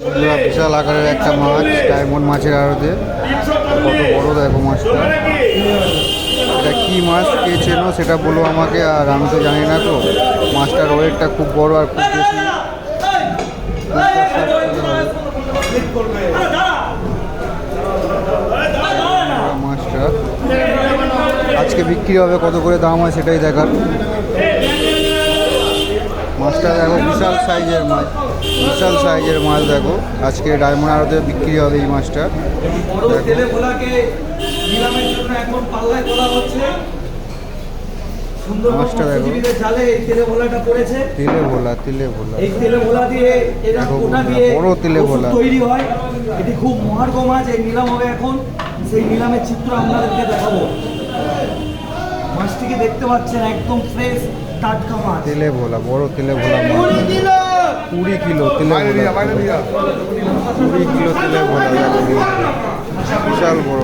বিশাল আকারের একটা মাছ, ডায়মন্ড মাছের আড়তে। কত বড় দেখো মাছটা। এটা কি মাছ, কে চেনো সেটা বলো আমাকে। আর আমি তো জানি না, তো মাছটার ওয়েটটা খুব বড় আর খুব বেশি। মাছটা আজকে বিক্রি হবে, কত করে দাম হয় সেটাই দেখার। মাছটা দেখো, বিশাল সাইজের মাছ, বিশাল সাইজের মাছ দেখো। আজকে ডায়মন্ড আড়তে বিক্রি হবে এই মাছটা। মাছটা দেখো, তিলে ভোলা, তিলে ভোলা, এই তেলে ভোলা দিয়ে ওটা দিয়ে বড় তিলে ভোলা তৈরি হয়। এটি খুব মহার্ঘ মাছ। এই নিলাম হবে এখন, সেই নিলামের চিত্র আপনাদেরকে দেখাবো। মাছটিকে দেখতে পাচ্ছেন, একদম ফ্রেশ টাটকা মাছ। তিলে ভোলা, বড় তিলে ভোলা মাছ। 20 কিলো তিলে ভোলা, 20 কিলো তিলে ভোলা দেখো, বিশাল বড়।